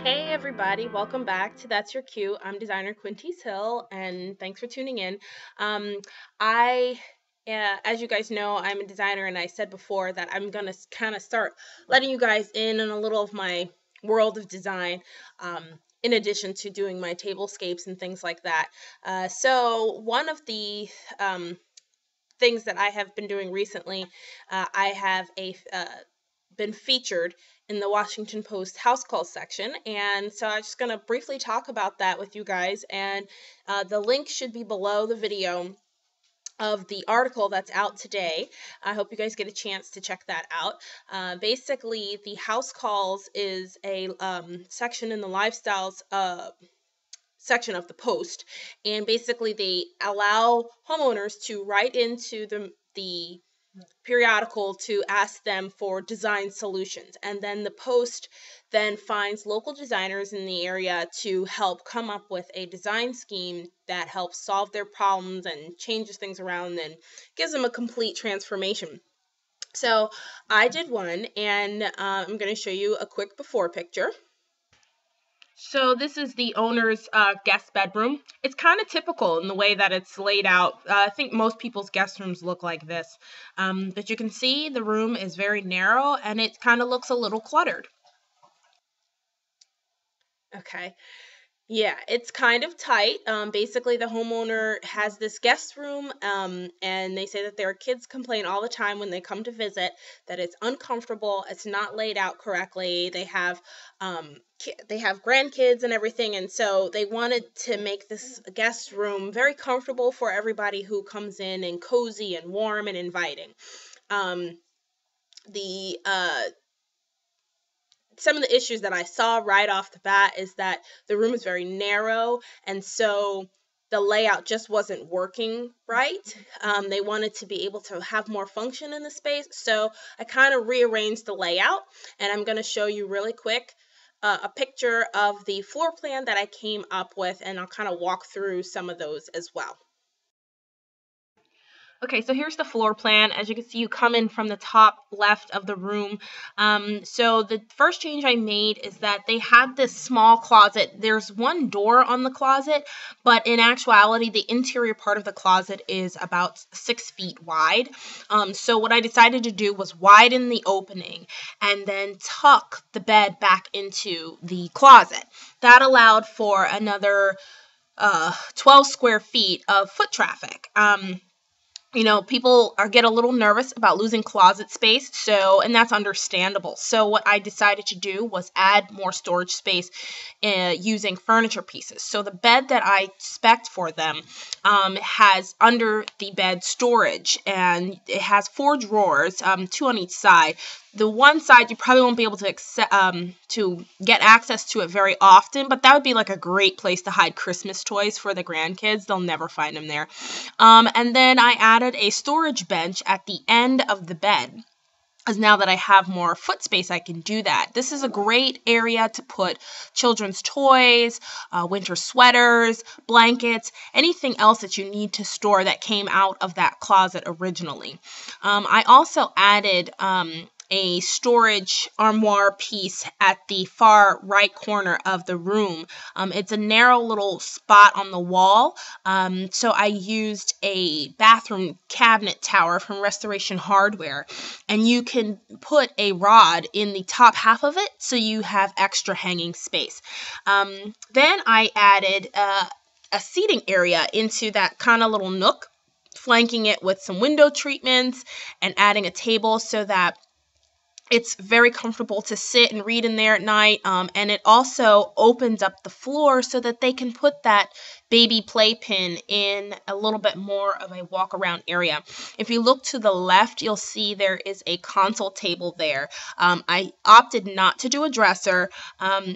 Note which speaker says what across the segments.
Speaker 1: Hey everybody, welcome back to That's Your Cue. I'm designer Quinty's Hill, and thanks for tuning in. Um, I, as you guys know, I'm a designer, and I said before that I'm gonna kind of start letting you guys in on a little of my world of design, um, in addition to doing my tablescapes and things like that. So one of the things that I have been doing recently, I have been featured in the Washington Post house call section, and so I'm just going to briefly talk about that with you guys. And the link should be below the video of the article that's out today. I hope you guys get a chance to check that out. Basically, the house calls is a section in the lifestyles section of the Post, and basically they allow homeowners to write into the periodical to ask them for design solutions, and then the Post then finds local designers in the area to help come up with a design scheme that helps solve their problems and changes things around and gives them a complete transformation. So I did one, and I'm going to show you a quick before picture. So this is the owner's guest bedroom. It's kind of typical in the way that it's laid out. I think most people's guest rooms look like this. But you can see the room is very narrow, and it kind of looks a little cluttered. Okay. Yeah, it's kind of tight. Basically, the homeowner has this guest room, and they say that their kids complain all the time when they come to visit that it's uncomfortable, it's not laid out correctly. They have grandkids and everything, and so they wanted to make this guest room very comfortable for everybody who comes in, and cozy and warm and inviting. Um, the Some of the issues that I saw right off the bat is that the room is very narrow, and so the layout just wasn't working right. They wanted to be able to have more function in the space, so I kind of rearranged the layout, and I'm going to show you really quick a picture of the floor plan that I came up with, and I'll kind of walk through some of those as well. Okay, so here's the floor plan. As you can see, you come in from the top left of the room. So the first change I made is that they had this small closet. There's one door on the closet, but in actuality, the interior part of the closet is about 6 feet wide. So what I decided to do was widen the opening and then tuck the bed back into the closet. That allowed for another 12 square feet of foot traffic. People get a little nervous about losing closet space, and that's understandable. So what I decided to do was add more storage space using furniture pieces. So the bed that I spec'd for them has under the bed storage, and it has 4 drawers, 2 on each side. The one side you probably won't be able to get access to it very often, but that would be like a great place to hide Christmas toys for the grandkids. They'll never find them there. And then I added a storage bench at the end of the bed, as now that I have more foot space, I can do that. This is a great area to put children's toys, winter sweaters, blankets, anything else that you need to store that came out of that closet originally. I also added a storage armoire piece at the far right corner of the room. It's a narrow little spot on the wall, so I used a bathroom cabinet tower from Restoration Hardware, and you can put a rod in the top half of it so you have extra hanging space. Then I added a seating area into that kind of little nook, flanking it with some window treatments and adding a table so that it's very comfortable to sit and read in there at night, and it also opens up the floor so that they can put that baby playpen in a little bit more of a walk around area. If you look to the left, you'll see there is a console table there. I opted not to do a dresser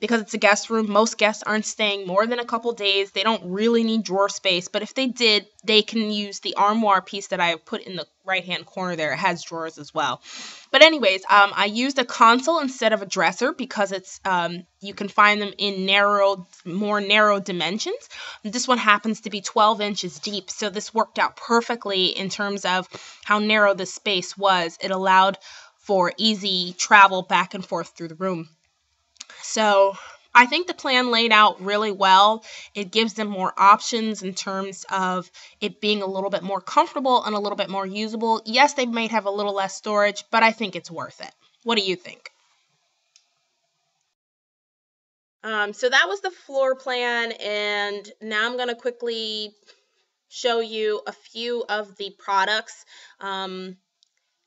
Speaker 1: because it's a guest room. Most guests aren't staying more than a couple days. They don't really need drawer space, but if they did, they can use the armoire piece that I put in the right-hand corner there. It has drawers as well. But anyways, I used a console instead of a dresser because it's you can find them in more narrow dimensions. This one happens to be 12 inches deep, so this worked out perfectly in terms of how narrow the space was. It allowed for easy travel back and forth through the room. So I think the plan laid out really well. It gives them more options in terms of it being a little bit more comfortable and a little bit more usable. Yes, they might have a little less storage, but I think it's worth it. What do you think? So that was the floor plan, and now I'm going to quickly show you a few of the products, and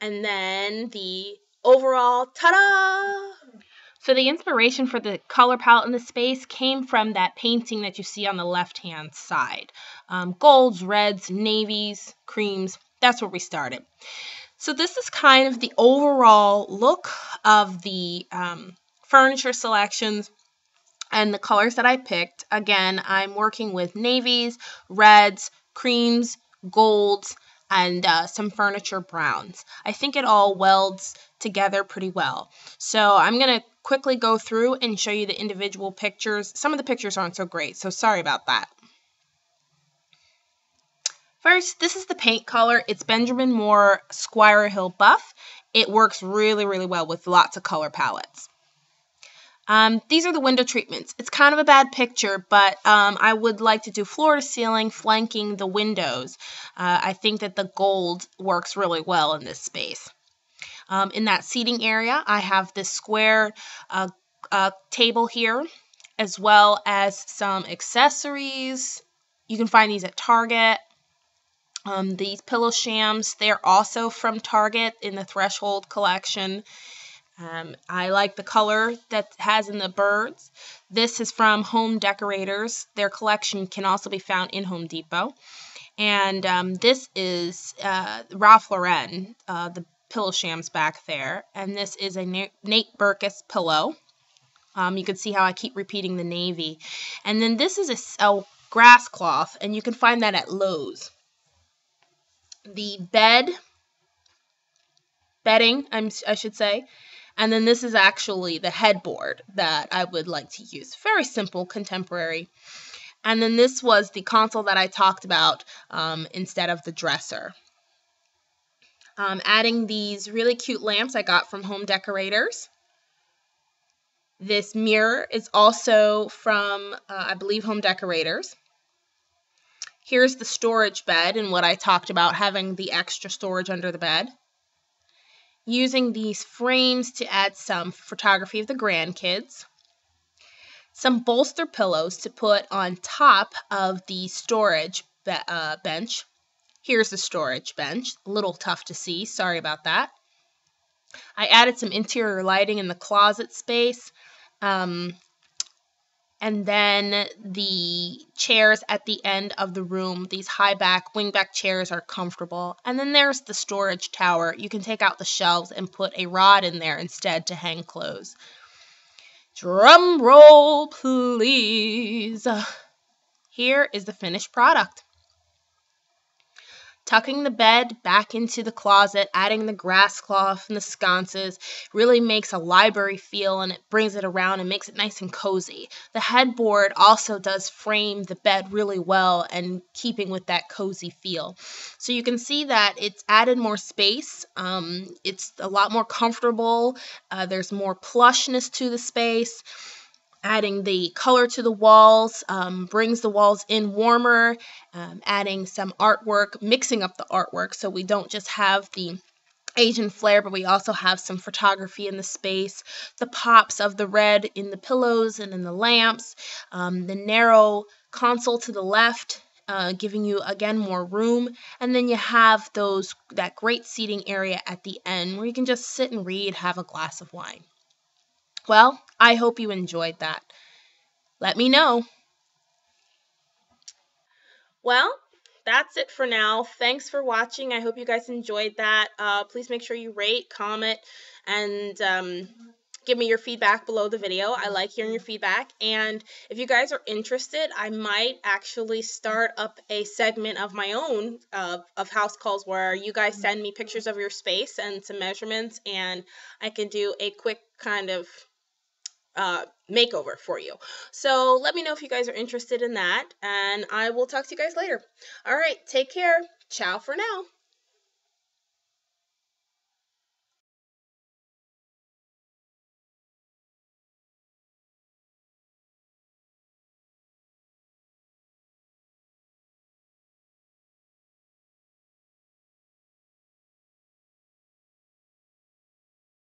Speaker 1: then the overall ta-da! So the inspiration for the color palette in the space came from that painting that you see on the left-hand side. Golds, reds, navies, creams, that's where we started. So this is kind of the overall look of the furniture selections and the colors that I picked. Again, I'm working with navies, reds, creams, golds, and some furniture browns. I think it all welds together pretty well. So I'm going to quickly go through and show you the individual pictures. Some of the pictures aren't so great, so sorry about that. First, this is the paint color. It's Benjamin Moore Squire Hill Buff. It works really, really well with lots of color palettes. These are the window treatments. It's kind of a bad picture, but I would like to do floor to ceiling flanking the windows. I think that the gold works really well in this space. In that seating area, I have this square table here, as well as some accessories. You can find these at Target. These pillow shams, they're also from Target in the Threshold collection. I like the color that has in the birds. This is from Home Decorators. Their collection can also be found in Home Depot. And this is Ralph Lauren, the pillow shams back there. And this is a Nate Berkus pillow. You can see how I keep repeating the navy. And then this is a grass cloth, and you can find that at Lowe's. The bedding, I should say. And then this is actually the headboard that I would like to use. Very simple, contemporary. And then this was the console that I talked about instead of the dresser. Adding these really cute lamps I got from Home Decorators. This mirror is also from, I believe, Home Decorators. Here's the storage bed and what I talked about, having the extra storage under the bed. Using these frames to add some photography of the grandkids. Some bolster pillows to put on top of the storage bench. Here's the storage bench. A little tough to see. Sorry about that. I added some interior lighting in the closet space. And then the chairs at the end of the room, these high back, wing back chairs are comfortable. And then there's the storage tower. You can take out the shelves and put a rod in there instead to hang clothes. Drum roll, please. Here is the finished product. Tucking the bed back into the closet, adding the grass cloth and the sconces really makes a library feel, and it brings it around and makes it nice and cozy. The headboard also does frame the bed really well and keeping with that cozy feel. So you can see that it's added more space. It's a lot more comfortable. There's more plushness to the space. Adding the color to the walls brings the walls in warmer, adding some artwork, mixing up the artwork so we don't just have the Asian flair, but we also have some photography in the space, the pops of the red in the pillows and in the lamps, the narrow console to the left, giving you again more room, and then you have that great seating area at the end where you can just sit and read, have a glass of wine. Well, I hope you enjoyed that. Let me know. Well, that's it for now. Thanks for watching. I hope you guys enjoyed that. Please make sure you rate, comment, and give me your feedback below the video. I like hearing your feedback. And if you guys are interested, I might actually start up a segment of my own of house calls where you guys send me pictures of your space and some measurements, and I can do a quick kind of makeover for you. So let me know if you guys are interested in that, and I will talk to you guys later. All right, take care. Ciao for now.